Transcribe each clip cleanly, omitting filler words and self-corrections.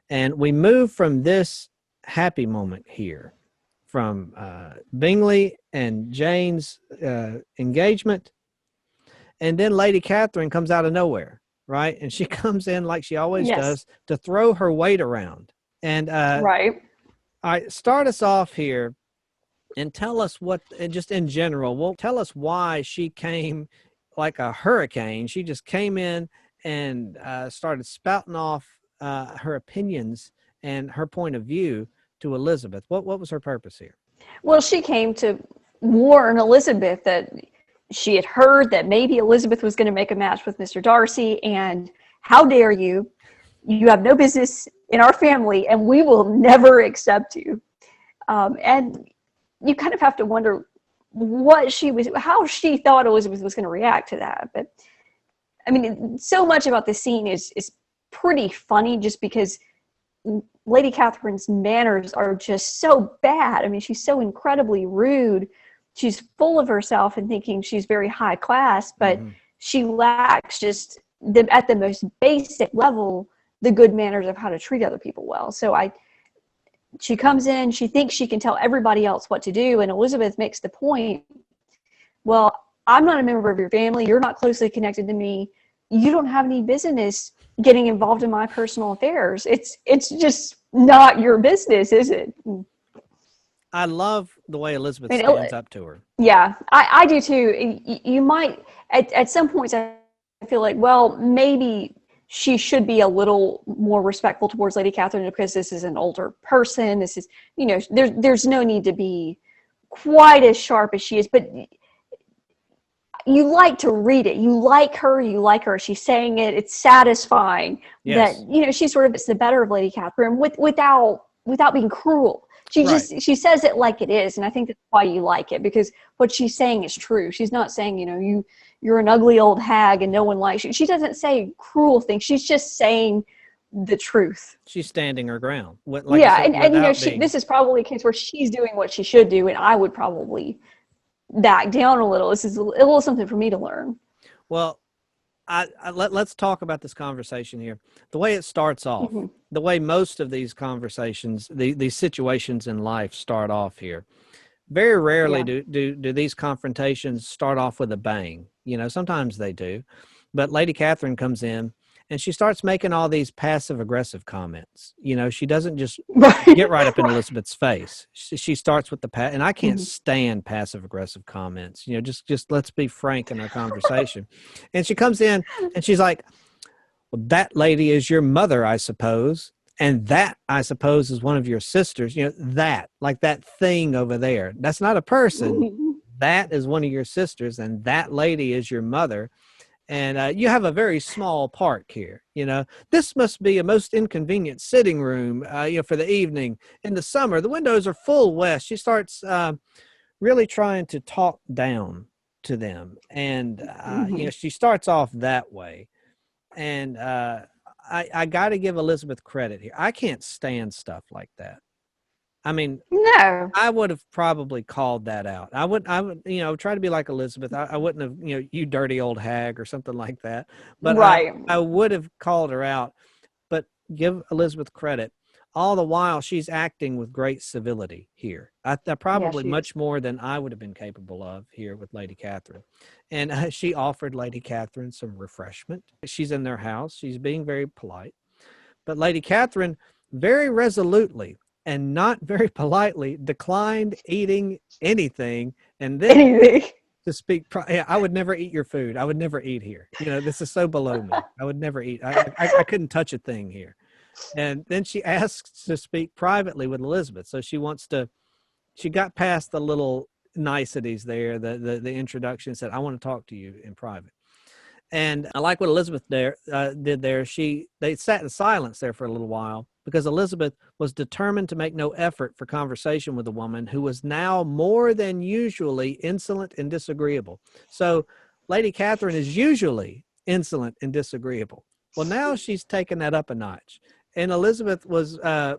And we move from this happy moment here, from Bingley and Jane's engagement. And then Lady Catherine comes out of nowhere, right? And she comes in like she always Yes. does to throw her weight around. And Right. I start us off here and tell us what, and just in general, well, tell us why she came like a hurricane. She just came in and started spouting off her opinions and her point of view to Elizabeth. What was her purpose here? Well, she came to warn Elizabeth that she had heard that maybe Elizabeth was going to make a match with Mr. Darcy, and how dare you? You have no business in our family, and we will never accept you. And you kind of have to wonder how she thought Elizabeth was going to react to that. But I mean, so much about this scene is pretty funny, just because Lady Catherine's manners are just so bad. I mean, she's so incredibly rude. She's full of herself and thinking she's very high class, but she lacks just at the most basic level the good manners of how to treat other people well. So she comes in, she thinks she can tell everybody else what to do, and Elizabeth makes the point, well, I'm not a member of your family, you're not closely connected to me, you don't have any business getting involved in my personal affairs. It's just not your business, is it? I love the way Elizabeth I mean, stands up to her. yeah, I do too. You might, at some points, I feel like, well, maybe she should be a little more respectful towards Lady Catherine because this is an older person. This is, there's no need to be quite as sharp as she is, but you like to read it. You like her. She's saying it. It's satisfying that, she sort of gets the better of Lady Catherine without being cruel. She says it like it is. And I think that's why you like it, because what she's saying is true. She's not saying, you're an ugly old hag and no one likes you. She doesn't say cruel things. She's just saying the truth. She's standing her ground. This is probably a case where she's doing what she should do, and I would probably back down a little. This is a little something for me to learn. Well, let's talk about this conversation here. The way it starts off, the way most of these conversations, these situations in life start off here. Very rarely do these confrontations start off with a bang. Sometimes they do. But Lady Catherine comes in and she starts making all these passive aggressive comments. She doesn't just get right up in Elizabeth's face. She starts with and I can't stand passive aggressive comments. Just let's be frank in our conversation. And she comes in and she's like, well, that lady is your mother, I suppose. And that, I suppose, is one of your sisters. That, like that thing over there. That's not a person. That is one of your sisters. And that lady is your mother. And you have a very small park here. This must be a most inconvenient sitting room, for the evening. In the summer, the windows are full west. She starts really trying to talk down to them. And, she starts off that way. And I got to give Elizabeth credit here. I can't stand stuff like that. I mean, no, I would have probably called that out. I would, try to be like Elizabeth. I wouldn't have, you dirty old hag or something like that. But right. I would have called her out. But give Elizabeth credit. All the while, she's acting with great civility here. Probably much more than I would have been capable of here with Lady Catherine. And she offered Lady Catherine some refreshment. She's in their house. She's being very polite. But Lady Catherine very resolutely and not very politely declined eating anything. And then to speak, I would never eat your food. I would never eat here. This is so below me. I would never eat. I couldn't touch a thing here. And then she asks to speak privately with Elizabeth. So she got past the little niceties there, the introduction, said, I want to talk to you in private. And I like what Elizabeth did there. They sat in silence there for a little while because Elizabeth was determined to make no effort for conversation with a woman who was now more than usually insolent and disagreeable. So Lady Catherine is usually insolent and disagreeable. Well, now she's taken that up a notch. And Elizabeth was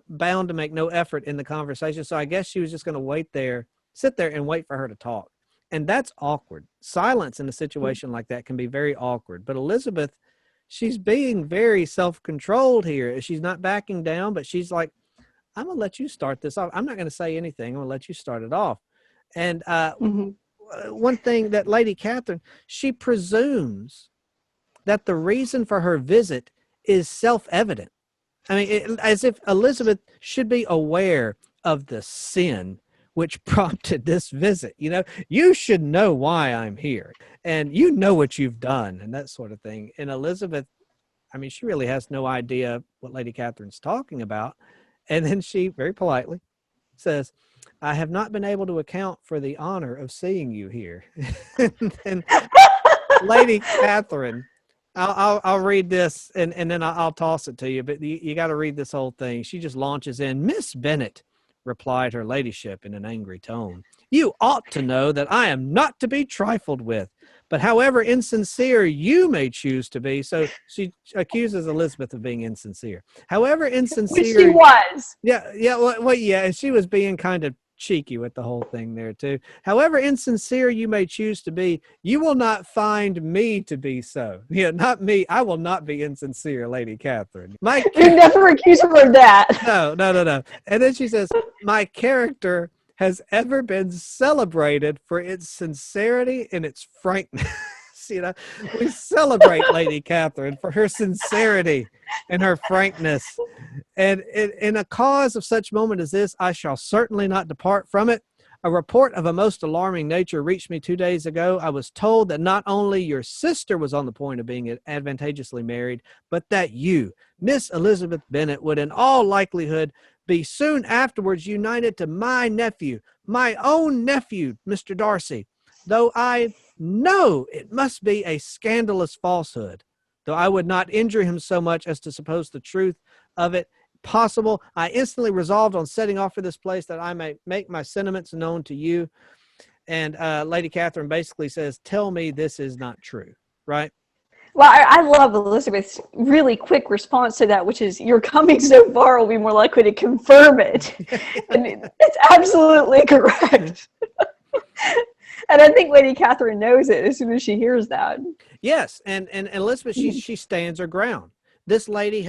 bound to make no effort in the conversation. So I guess she was just going to sit there and wait for her to talk. And that's awkward. Silence in a situation like that can be very awkward. But Elizabeth, she's being very self-controlled here. She's not backing down, but she's like, I'm going to let you start this off. I'm not going to say anything. I'm going to let you start it off. And one thing that Lady Catherine, she presumes that the reason for her visit is self-evident. I mean, as if Elizabeth should be aware of the sin which prompted this visit. You know, you should know why I'm here, and you know what you've done, and that sort of thing. And Elizabeth, I mean, she really has no idea what Lady Catherine's talking about. And then she very politely says, I have not been able to account for the honor of seeing you here. And Lady Catherine, I'll read this and then I'll toss it to you, but you got to read this whole thing. She just launches in. Miss Bennet, replied her ladyship in an angry tone, you ought to know that I am not to be trifled with, but however insincere you may choose to be. So she accuses Elizabeth of being insincere. However insincere. Which she was. Yeah. Well, yeah. And she was being kind of cheeky with the whole thing there too. However insincere you may choose to be, you will not find me to be so. Yeah, not me. I will not be insincere, Lady Catherine. You never accuse her of that. No. And then she says, my character has ever been celebrated for its sincerity and its frankness. You know, we celebrate Lady Catherine for her sincerity and her frankness. And in a cause of such moment as this, I shall certainly not depart from it. A report of a most alarming nature reached me 2 days ago. I was told that not only your sister was on the point of being advantageously married, but that you, Miss Elizabeth Bennet, would in all likelihood be soon afterwards united to my nephew, my own nephew, Mr. Darcy. Though I know it must be a scandalous falsehood, though I would not injure him so much as to suppose the truth of it possible, I instantly resolved on setting off for this place that I may make my sentiments known to you. And Lady Catherine basically says, tell me this is not true, right? Well, I love Elizabeth's really quick response to that, which is, you're coming so far, will be more likely to confirm it. And it's absolutely correct. And I think Lady Catherine knows it as soon as she hears that. Yes, and Elizabeth, she stands her ground. This lady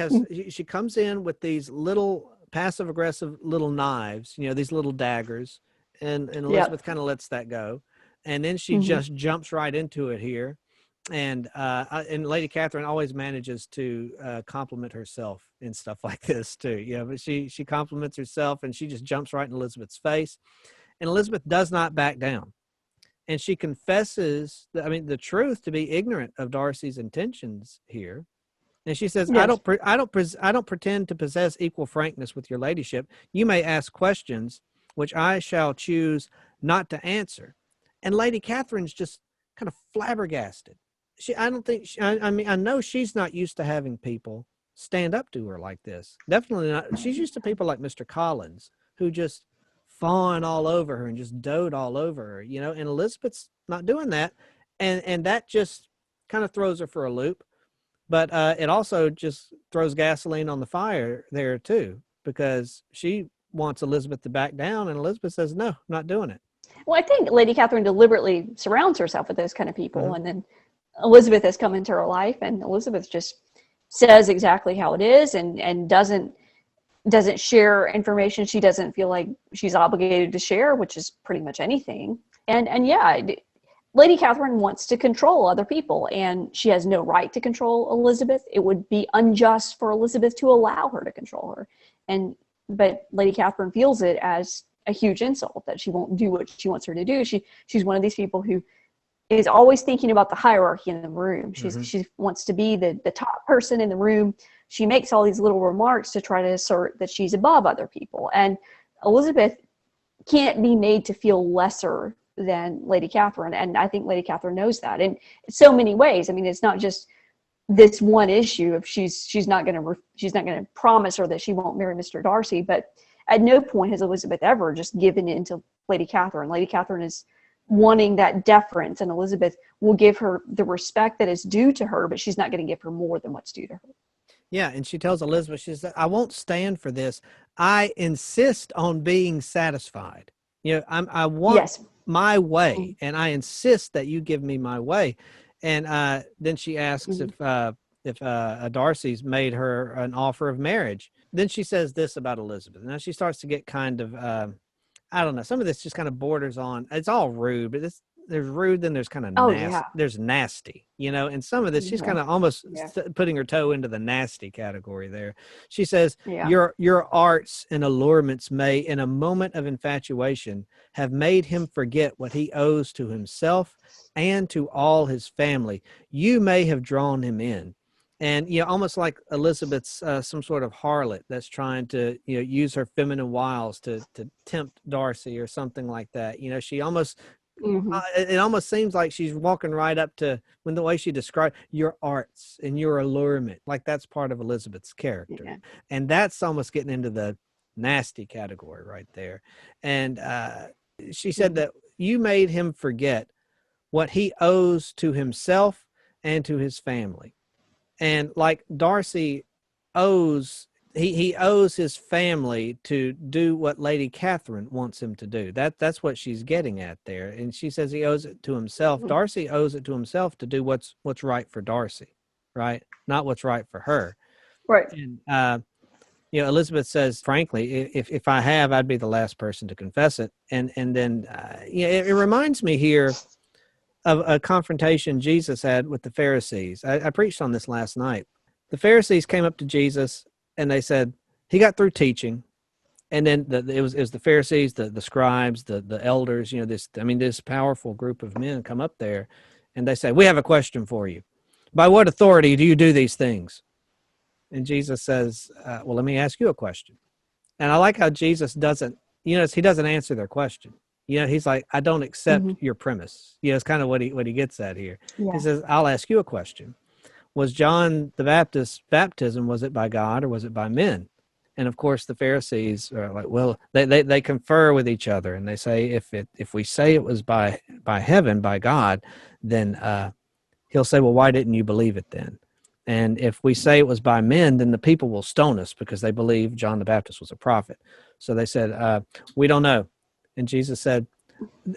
she comes in with these little passive-aggressive little knives, you know, these little daggers, and Elizabeth kind of lets that go. And then she just jumps right into it here. And Lady Catherine always manages to compliment herself in stuff like this too. Yeah, but she compliments herself and she just jumps right in Elizabeth's face. And Elizabeth does not back down. And she confesses, the truth, to be ignorant of Darcy's intentions here. And she says, yes. I don't pretend to possess equal frankness with your ladyship. You may ask questions which I shall choose not to answer. And Lady Catherine's just kind of flabbergasted. I know she's not used to having people stand up to her like this. Definitely not. She's used to people like Mr. Collins, who just fawn all over her and just dote all over her, you know, and Elizabeth's not doing that. And that just kind of throws her for a loop. But it also just throws gasoline on the fire there too, because she wants Elizabeth to back down and Elizabeth says, no, I'm not doing it. Well, I think Lady Catherine deliberately surrounds herself with those kind of people. And then Elizabeth has come into her life and Elizabeth just says exactly how it is and doesn't share information she doesn't feel like she's obligated to share, which is pretty much anything. And yeah, Lady Catherine wants to control other people, and she has no right to control Elizabeth. It would be unjust for Elizabeth to allow her to control her. But Lady Catherine feels it as a huge insult that she won't do what she wants her to do. She's one of these people who is always thinking about the hierarchy in the room. She wants to be the top person in the room. She makes all these little remarks to try to assert that she's above other people. And Elizabeth can't be made to feel lesser than Lady Catherine. And I think Lady Catherine knows that in so many ways. I mean, it's not just this one issue of she's not going to promise her that she won't marry Mr. Darcy, but at no point has Elizabeth ever just given in to Lady Catherine. Lady Catherine is wanting that deference, and Elizabeth will give her the respect that is due to her, but she's not going to give her more than what's due to her. Yeah, and she tells Elizabeth, she says, I won't stand for this. I insist on being satisfied. You know, I want my way, and I insist that you give me my way. And then she asks if Darcy's made her an offer of marriage. Then she says this about Elizabeth. Now she starts to get kind of, I don't know, some of this just kind of borders on, it's all rude, but there's rude, then there's kind of Oh yeah. there's nasty, and some of this, she's kind of almost putting her toe into the nasty category there. She says, your arts and allurements may, in a moment of infatuation, have made him forget what he owes to himself and to all his family. You may have drawn him in. And, almost like Elizabeth's some sort of harlot that's trying to, use her feminine wiles to tempt Darcy or something like that. She almost, it almost seems like she's walking right up to, when the way she described your arts and your allurement, like that's part of Elizabeth's character. Yeah. And that's almost getting into the nasty category right there. And she said that you made him forget what he owes to himself and to his family. And like Darcy owes, he owes his family to do what Lady Catherine wants him to do. That's what she's getting at there. And she says he owes it to himself. Darcy owes it to himself to do what's right for Darcy, right? Not what's right for her. Right. And, Elizabeth says, frankly, if I have, I'd be the last person to confess it. And then, it reminds me here of a confrontation Jesus had with the Pharisees. I preached on this last night. The Pharisees came up to Jesus and they said, he got through teaching. And then it was the Pharisees, the scribes, the elders, this powerful group of men come up there and they say, we have a question for you. By what authority do you do these things? And Jesus says, well, let me ask you a question. And I like how Jesus doesn't, he doesn't answer their question. He's like, I don't accept your premise. It's kind of what he gets at here. Yeah. He says, I'll ask you a question. Was John the Baptist's baptism, was it by God or was it by men? And of course, the Pharisees are like, well, they confer with each other and they say, if we say it was by heaven, by God, then he'll say, well, why didn't you believe it then? And if we say it was by men, then the people will stone us because they believe John the Baptist was a prophet. So they said, we don't know. And Jesus said,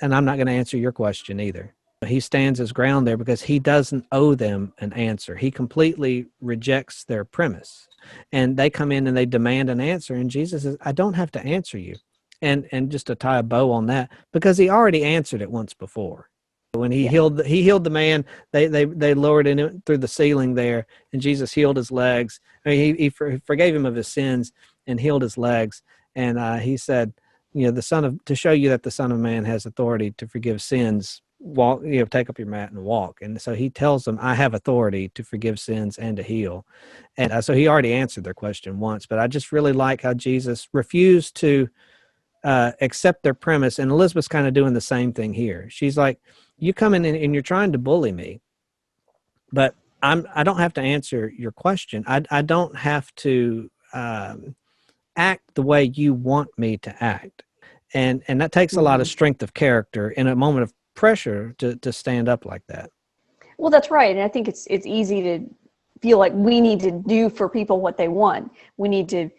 and I'm not going to answer your question either. He stands his ground there because he doesn't owe them an answer. He completely rejects their premise. And they come in and they demand an answer. And Jesus says, I don't have to answer you. And just to tie a bow on that, because he already answered it once before. When he healed the man, they lowered him through the ceiling there, and Jesus healed his legs. I mean, he forgave him of his sins and healed his legs. And he said, to show you that the Son of Man has authority to forgive sins, walk, take up your mat and walk. And so he tells them, I have authority to forgive sins and to heal. And so he already answered their question once, but I just really like how Jesus refused to accept their premise. And Elizabeth's kind of doing the same thing here. She's like, you come in and you're trying to bully me, but I don't have to answer your question. I don't have to act the way you want me to act. And that takes a lot of strength of character in a moment of pressure to stand up like that. Well, that's right. And I think it's easy to feel like we need to do for people what they want. We need to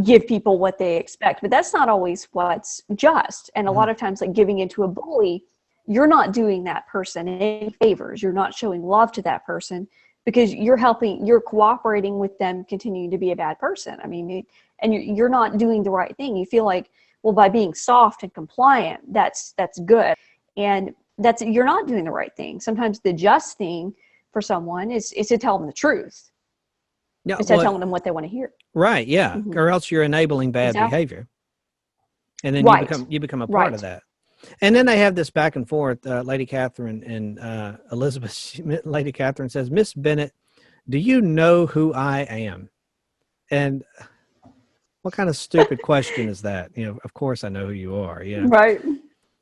give people what they expect, but that's not always what's just. And a lot of times, like giving into a bully, you're not doing that person any favors. You're not showing love to that person because you're cooperating with them continuing to be a bad person. I mean, and you're not doing the right thing. You feel like, well, by being soft and compliant, that's good. And you're not doing the right thing. Sometimes the just thing for someone is to tell them the truth. Yeah, instead of telling them what they want to hear. Right, yeah. Or else you're enabling bad behavior. And then you become a part of that. And then they have this back and forth, Lady Catherine and Elizabeth. Lady Catherine says, Miss Bennet, do you know who I am? And what kind of stupid question is that? Of course I know who you are. Yeah. Right.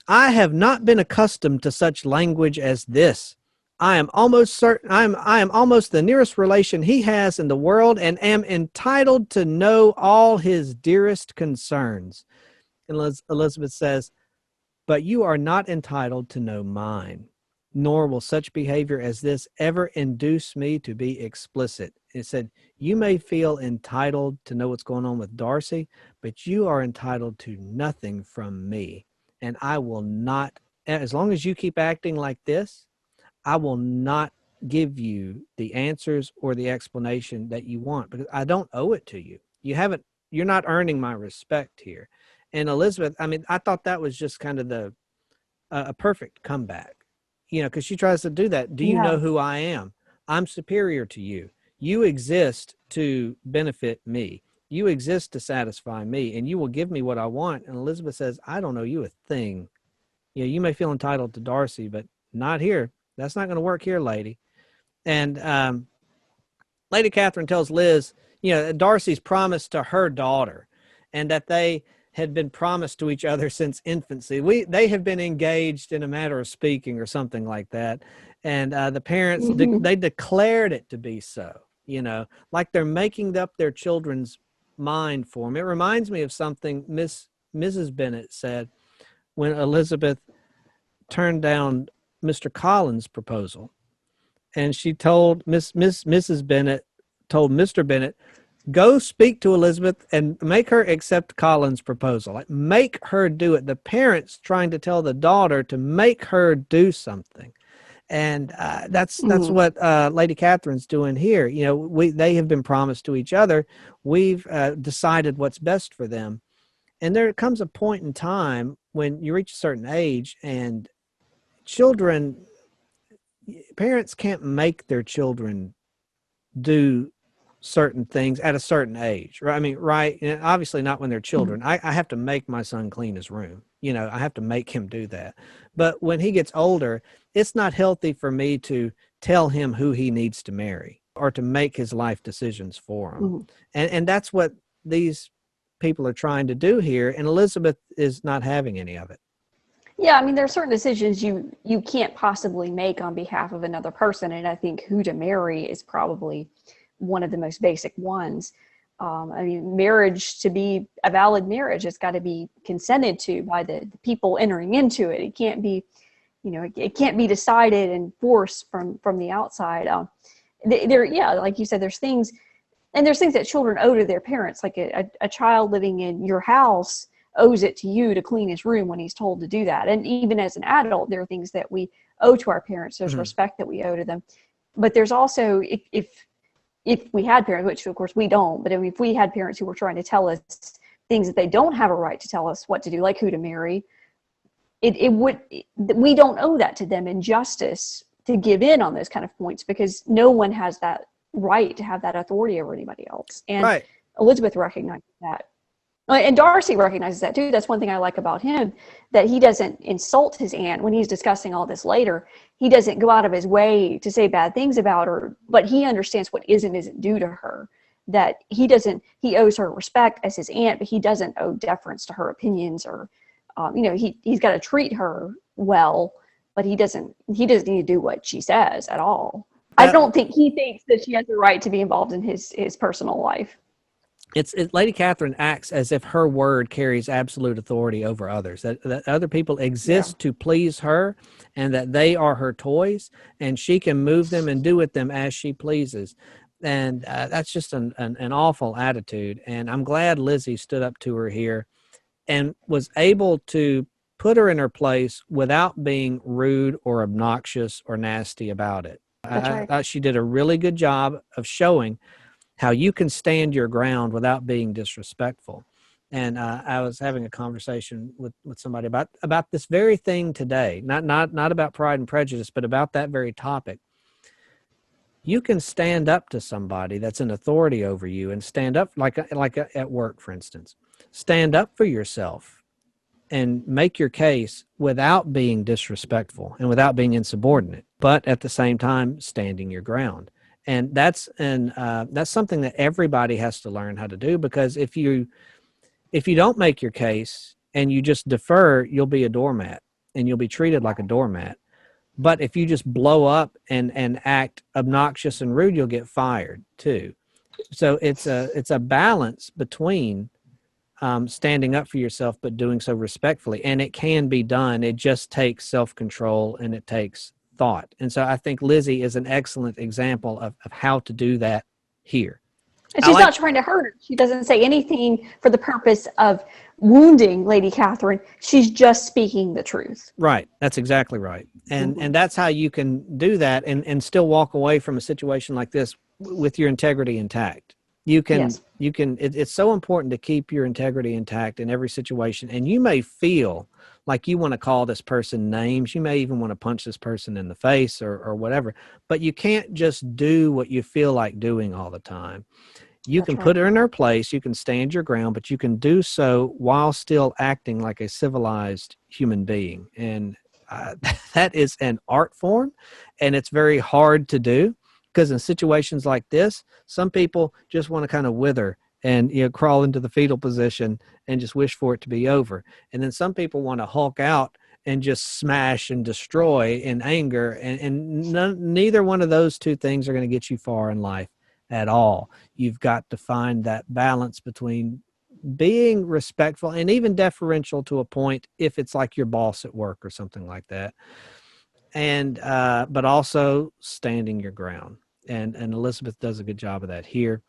I have not been accustomed to such language as this. I am almost certain I am almost the nearest relation he has in the world and am entitled to know all his dearest concerns. And Elizabeth says, but you are not entitled to know mine, nor will such behavior as this ever induce me to be explicit. It said, you may feel entitled to know what's going on with Darcy, but you are entitled to nothing from me. And I will not, as long as you keep acting like this, I will not give you the answers or the explanation that you want because I don't owe it to you. You're not earning my respect here. And Elizabeth, I mean, I thought that was just kind of a perfect comeback, because she tries to do that. Do you know who I am? I'm superior to you. You exist to benefit me. You exist to satisfy me, and you will give me what I want. And Elizabeth says, I don't owe you a thing. You may feel entitled to Darcy, but not here. That's not going to work here, lady. And Lady Catherine tells Liz, Darcy's promised to her daughter and that they had been promised to each other since infancy. They have been engaged in a matter of speaking or something like that. And the parents, they declared it to be so, like they're making up their children's mind for them. It reminds me of something Mrs. Bennet said when Elizabeth turned down Mr. Colin's proposal. And she told Mrs. Bennet, told Mr. Bennet, go speak to Elizabeth and make her accept Colin's proposal. Like, make her do it. The parents trying to tell the daughter to make her do something. And that's what Lady Catherine's doing here. They have been promised to each other. We've decided what's best for them. And there comes a point in time when you reach a certain age and parents can't make their children do certain things at a certain age, right? I mean, right. And obviously not when they're children. I have to make my son clean his room. I have to make him do that. But when he gets older, it's not healthy for me to tell him who he needs to marry or to make his life decisions for him. And that's what these people are trying to do here. And Elizabeth is not having any of it. Yeah, I mean, there are certain decisions you can't possibly make on behalf of another person. And I think who to marry is probably one of the most basic ones. I mean, marriage, to be a valid marriage, it's got to be consented to by the people entering into it. It can't be, it can't be decided and forced from the outside. Like you said, there's things that children owe to their parents. Like a child living in your house owes it to you to clean his room when he's told to do that. And even as an adult, there are things that we owe to our parents. There's respect that we owe to them. But there's also, if we had parents, which of course we don't, but if we had parents who were trying to tell us things that they don't have a right to tell us what to do, like who to marry, we don't owe that to them in justice to give in on those kind of points, because no one has that right to have that authority over anybody else. And Elizabeth recognized that. And Darcy recognizes that too. That's one thing I like about him, that he doesn't insult his aunt when he's discussing all this later. He doesn't go out of his way to say bad things about her, but he understands what isn't due to her. That he owes her respect as his aunt, but he doesn't owe deference to her opinions or, he's got to treat her well, but he doesn't need to do what she says at all. I don't think he thinks that she has the right to be involved in his personal life. Lady Catherine acts as if her word carries absolute authority over others, that other people exist to please her and that they are her toys and she can move them and do with them as she pleases. And that's just an awful attitude. And I'm glad Lizzie stood up to her here and was able to put her in her place without being rude or obnoxious or nasty about it. I thought she did a really good job of showing how you can stand your ground without being disrespectful. And I was having a conversation with somebody about this very thing today, not about Pride and Prejudice, but about that very topic. You can stand up to somebody that's an authority over you and stand up like at work, for instance. Stand up for yourself and make your case without being disrespectful and without being insubordinate, but at the same time standing your ground. And that's something that everybody has to learn how to do, because if you don't make your case and you just defer, you'll be a doormat and you'll be treated like a doormat. But if you just blow up and act obnoxious and rude, you'll get fired too. So it's a balance between standing up for yourself but doing so respectfully, and it can be done. It just takes self-control and it takes thought. And so I think Lizzie is an excellent example of how to do that here. And she's not trying to hurt her. She doesn't say anything for the purpose of wounding Lady Catherine. She's just speaking the truth. Right. That's exactly right. And that's how you can do that and still walk away from a situation like this with your integrity intact. It's so important to keep your integrity intact in every situation. And you may feel like you want to call this person names. You may even want to punch this person in the face or whatever, but you can't just do what you feel like doing all the time. You can put her in her place. You can stand your ground, but you can do so while still acting like a civilized human being. And that is an art form, and it's very hard to do because in situations like this, some people just want to kind of wither and crawl into the fetal position and just wish for it to be over. And then some people want to hulk out and just smash and destroy in anger. And neither one of those two things are going to get you far in life at all. You've got to find that balance between being respectful and even deferential to a point if it's like your boss at work or something like that. And but also standing your ground. And Elizabeth does a good job of that here.